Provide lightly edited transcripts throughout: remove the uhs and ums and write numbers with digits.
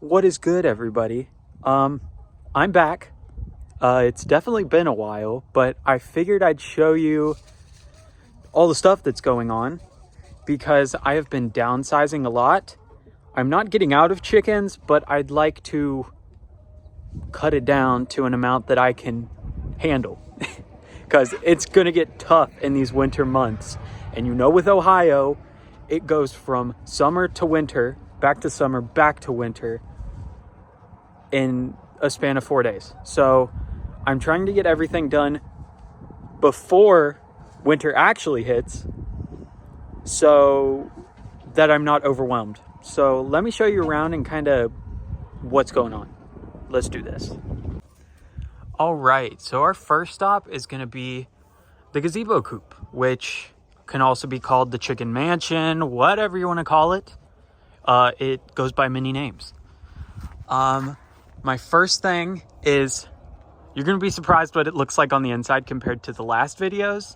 What is good, everybody? I'm back. It's definitely been a while, but I figured I'd show you all the stuff that's going on because I have been downsizing a lot. I'm not getting out of chickens, but I'd like to cut it down to an amount that I can handle because it's going to get tough in these winter months. And you know, with Ohio, it goes from summer to winter, back to summer, back to winter in a span of 4 days. So I'm trying to get everything done before winter actually hits so that I'm not overwhelmed. So let me show you around and kind of what's going on. Let's do this. All right, so our first stop is going to be the gazebo coop, which can also be called the chicken mansion, whatever you want to call it. It goes by many names. My first thing is, you're going to be surprised what it looks like on the inside compared to the last videos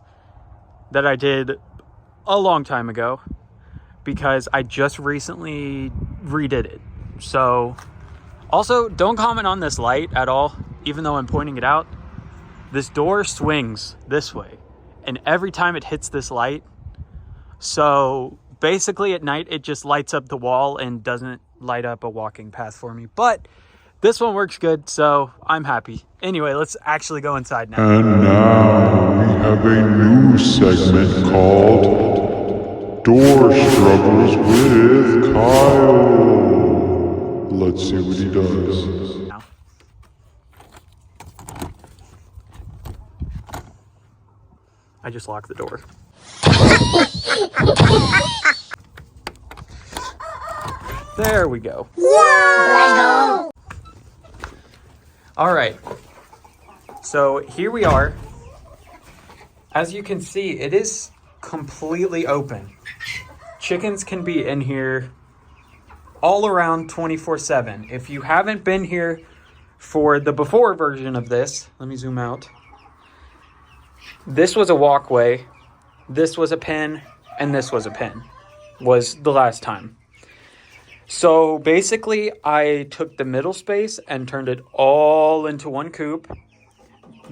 that I did a long time ago, because I just recently redid it. So also, don't comment on this light at all, even though I'm pointing it out. This door swings this way, and every time it hits this light, so basically at night it just lights up the wall and doesn't light up a walking path for me. But this one works good, so I'm happy. Anyway, let's actually go inside now. And now we have a new segment called Door Struggles with Kyle. Let's see what he does. I just locked the door. There we go. Yeah! All right, so here we are. As you can see, it is completely open. Chickens can be in here all around 24/7. If you haven't been here for the before version of this, let me zoom out. This was a walkway, this was a pen, and this was a pen, was the last time. So basically, I took the middle space and turned it all into one coop.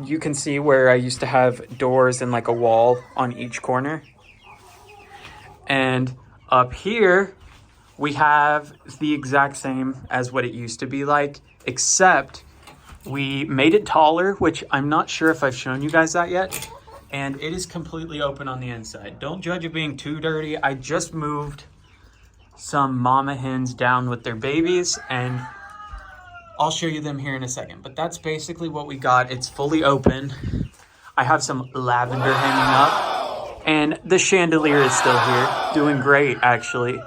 You can see where I used to have doors and like a wall on each corner. And up here, we have the exact same as what it used to be like, except we made it taller, which I'm not sure if I've shown you guys that yet. And it is completely open on the inside. Don't judge it being too dirty. I just moved some mama hens down with their babies, and I'll show you them here in a second. But that's basically what we got. It's fully open. I have some lavender hanging up, and the chandelier is still here, doing great actually,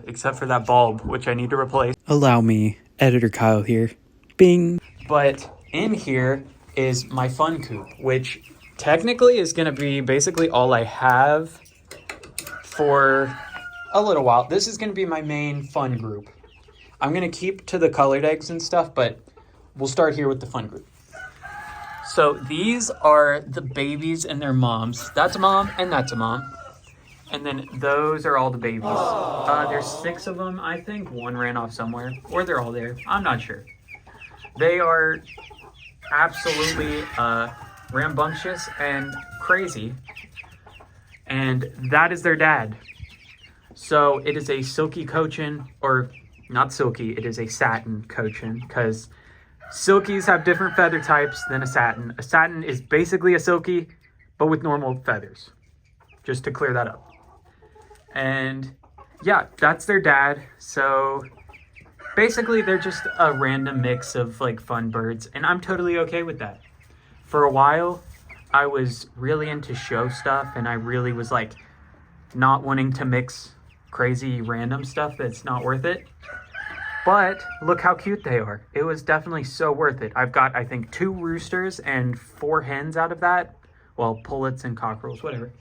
except for that bulb, which I need to replace. Allow me, Editor Kyle here. Bing. But in here is my fun coop, which technically is going to be basically all I have for a little while. This is going to be my main fun group. I'm going to keep to the colored eggs and stuff, but we'll start here with the fun group. So these are the babies and their moms. That's a mom and that's a mom. And then those are all the babies. There's 6 of them, I think. One ran off somewhere, or they're all there. I'm not sure. They are absolutely rambunctious and crazy. And that is their dad. So it is a silky cochin, or not silky, it is a satin cochin, because silkies have different feather types than a satin. A satin is basically a silky, but with normal feathers, just to clear that up. And yeah, that's their dad. So basically they're just a random mix of like fun birds, and I'm totally okay with that. For a while, I was really into show stuff, and I really was like not wanting to mix crazy random stuff that's not worth it. But look how cute they are. It was definitely so worth it. I've got, I think, 2 roosters and 4 hens out of that. Well, pullets and cockerels, whatever.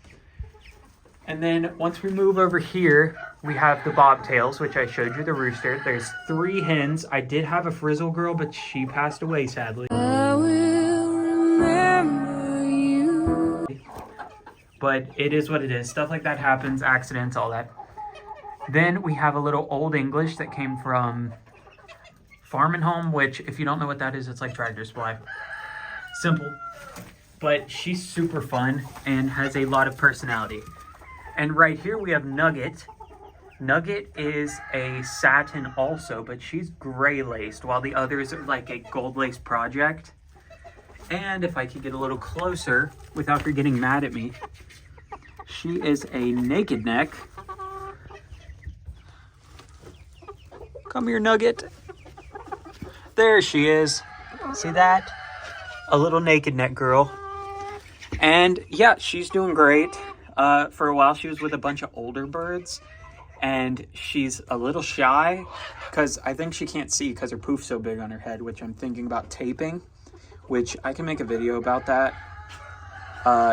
And then once we move over here, we have the bobtails, which I showed you, the rooster. There's 3 hens. I did have a frizzle girl, but she passed away, sadly. I will remember you. But it is what it is. Stuff like that happens, accidents, all that. Then we have a little Old English that came from farm and home, which if you don't know what that is, it's like Tractor Supply. Simple. But she's super fun and has a lot of personality. And right here we have Nugget. Nugget is a satin also, but she's gray laced, while the others are like a gold lace project. And if I could get a little closer without her getting mad at me, she is a naked neck. Come here, Nugget. There she is. See that? A little naked neck girl. And yeah, she's doing great. For a while she was with a bunch of older birds, and she's a little shy because I think she can't see because her poof's so big on her head, which I'm thinking about taping, which I can make a video about that.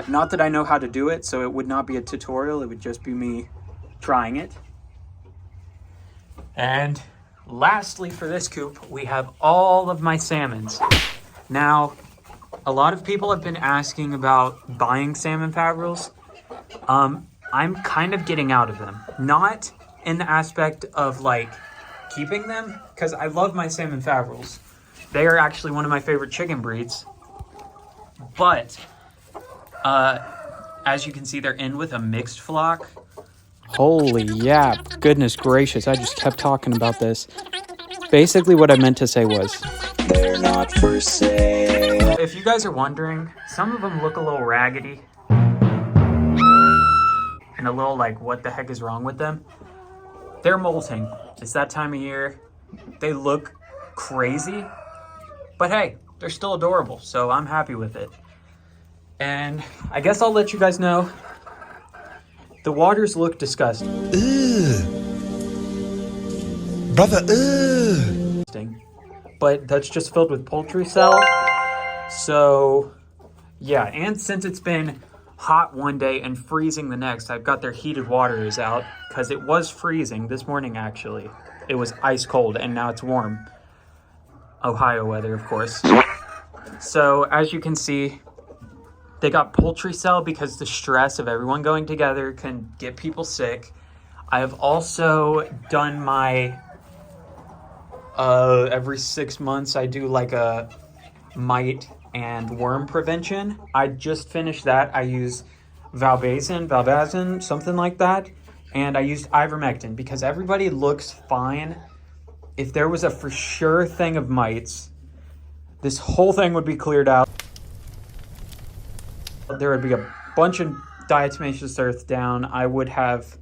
Not that I know how to do it, so it would not be a tutorial. It would just be me trying it. And lastly for this coop, we have all of my salmons. Now, a lot of people have been asking about buying salmon fabrils. I'm kind of getting out of them. Not in the aspect of like keeping them, because I love my salmon fabrils. They are actually one of my favorite chicken breeds. But as you can see, they're in with a mixed flock. Holy yeah, goodness gracious, I just kept talking about this. Basically what I meant to say was, they're not for sale. If you guys are wondering, some of them look a little raggedy. And a little like, what the heck is wrong with them? They're molting. It's that time of year. They look crazy. But hey, they're still adorable, so I'm happy with it. And I guess I'll let you guys know. The waters look disgusting. Ugh. Brother, ugh. But that's just filled with poultry cell. So, yeah. And since it's been hot one day and freezing the next, I've got their heated waters out because it was freezing this morning, actually. It was ice cold, and now it's warm. Ohio weather, of course. So, as you can see, they got poultry cell because the stress of everyone going together can get people sick. I have also done my, every 6 months I do like a mite and worm prevention. I just finished that. I use Valbazin, something like that. And I used ivermectin because everybody looks fine. If there was a for sure thing of mites, this whole thing would be cleared out. There would be a bunch of diatomaceous earth down. I would have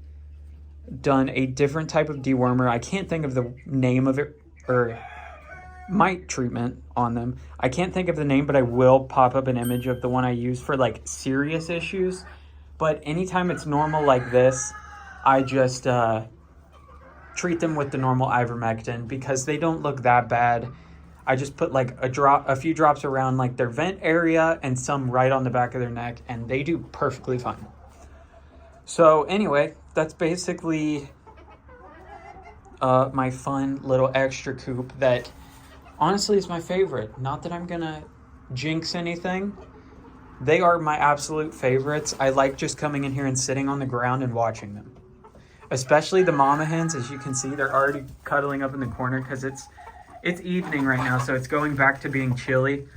done a different type of dewormer. I can't think of the name of it, or mite treatment on them. I can't think of the name, but I will pop up an image of the one I use for like serious issues. But anytime it's normal like this, I just treat them with the normal ivermectin because they don't look that bad. I just put like a few drops around like their vent area and some right on the back of their neck, and they do perfectly fine. So anyway, that's basically my fun little extra coop that honestly is my favorite. Not that I'm gonna jinx anything. They are my absolute favorites. I like just coming in here and sitting on the ground and watching them. Especially the mama hens, as you can see, they're already cuddling up in the corner because it's evening right now, so it's going back to being chilly.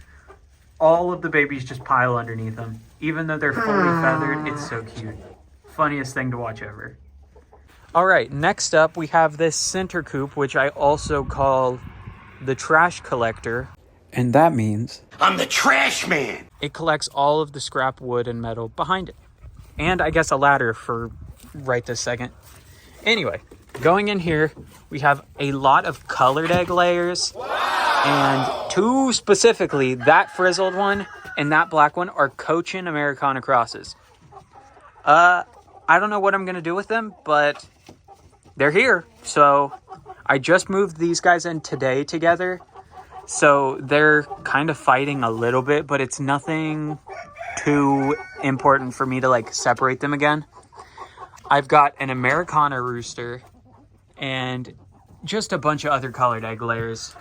All of the babies just pile underneath them. Even though they're fully feathered, it's so cute. Funniest thing to watch ever. All right, next up we have this center coop, which I also call the trash collector. And that means I'm the trash man. it collects all of the scrap wood and metal behind it. And I guess a ladder for right this second. Anyway, going in here, we have a lot of colored egg layers. Wow. And two specifically, that frizzled one and that black one are Cochin Americana crosses. I don't know what I'm going to do with them, but they're here. So I just moved these guys in today together. So they're kind of fighting a little bit, but it's nothing too important for me to like separate them again. I've got an Americana rooster and just a bunch of other colored egg layers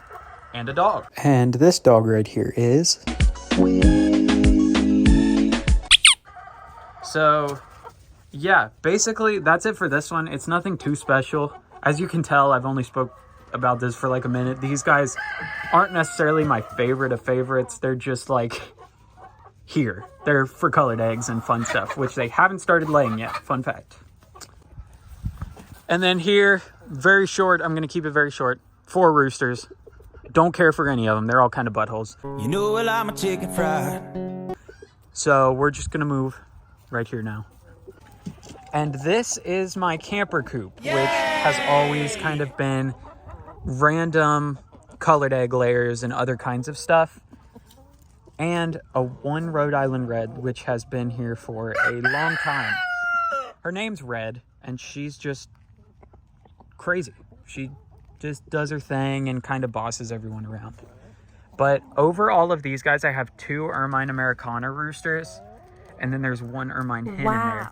and a dog. And this dog right here is... So, yeah, basically that's it for this one. It's nothing too special. As you can tell, I've only spoke about this for like a minute. These guys aren't necessarily my favorite of favorites. They're just like here. They're for colored eggs and fun stuff, which they haven't started laying yet. Fun fact. And then here, very short, I'm going to keep it very short. 4 roosters. Don't care for any of them. They're all kind of buttholes. You know, well, I'm a chicken fried. So we're just going to move right here now. And this is my camper coop, which has always kind of been random colored egg layers and other kinds of stuff. And a 1 Rhode Island Red, which has been here for a long time. Her name's Red, and she's just crazy. She just does her thing and kind of bosses everyone around. But over all of these guys, I have 2 Ermine Americana roosters, and then there's 1 Ermine hen in there.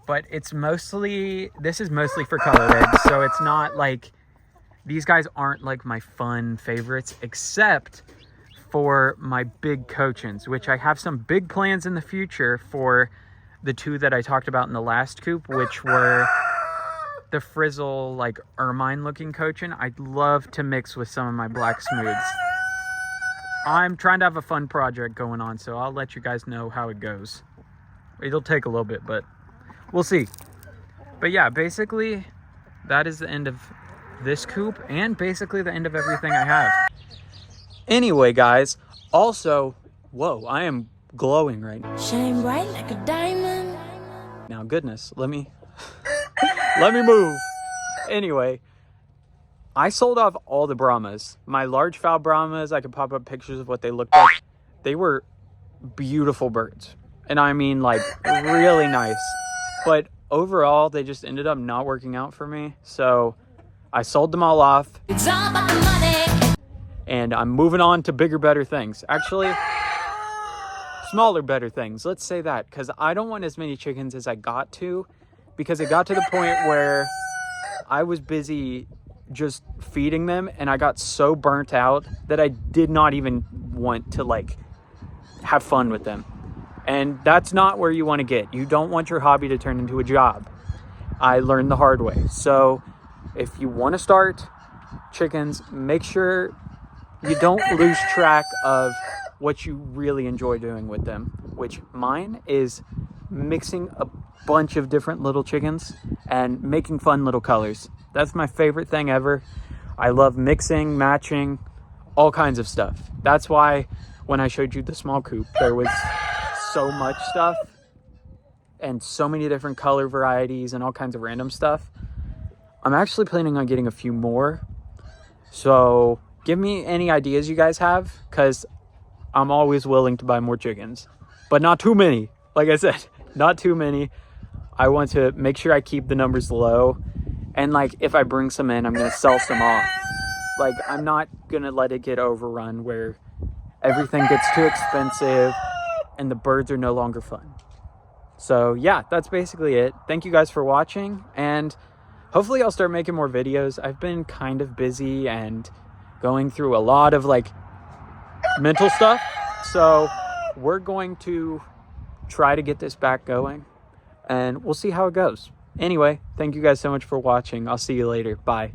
But it's mostly, this is mostly for colored eggs, so it's not like, these guys aren't like my fun favorites, except for my big cochins, which I have some big plans in the future for the 2 that I talked about in the last coop, which were the frizzle, like ermine looking cochin. I'd love to mix with some of my black smooths. I'm trying to have a fun project going on, so I'll let you guys know how it goes. It'll take a little bit, but we'll see. But yeah, basically that is the end of this coop and basically the end of everything I have. Anyway, guys, also, whoa, I am glowing right now. Shine bright like a diamond. Now, goodness, let me move. Anyway, I sold off all the Brahmas. My large fowl Brahmas, I could pop up pictures of what they looked like. They were beautiful birds. And I mean, like, really nice. But overall, they just ended up not working out for me. So I sold them all off. It's all about the money. And I'm moving on to bigger, better things. Actually, smaller, better things. Let's say that. Because I don't want as many chickens as I got to. Because it got to the point where I was busy just feeding them. And I got so burnt out that I did not even want to, like, have fun with them. And that's not where you want to get. You don't want your hobby to turn into a job. I learned the hard way. So if you want to start chickens, make sure you don't lose track of what you really enjoy doing with them, which mine is mixing a bunch of different little chickens and making fun little colors. That's my favorite thing ever. I love mixing, matching, all kinds of stuff. That's why when I showed you the small coop, there was so much stuff and so many different color varieties and all kinds of random stuff. I'm actually planning on getting a few more. So give me any ideas you guys have, because I'm always willing to buy more chickens, but not too many. Like I said, not too many. I want to make sure I keep the numbers low. And like, if I bring some in, I'm going to sell some off. Like, I'm not going to let it get overrun where everything gets too expensive and the birds are no longer fun. So yeah, that's basically it. Thank you guys for watching, and hopefully I'll start making more videos. I've been kind of busy and going through a lot of like mental stuff. So we're going to try to get this back going and we'll see how it goes. Anyway, thank you guys so much for watching. I'll see you later. Bye.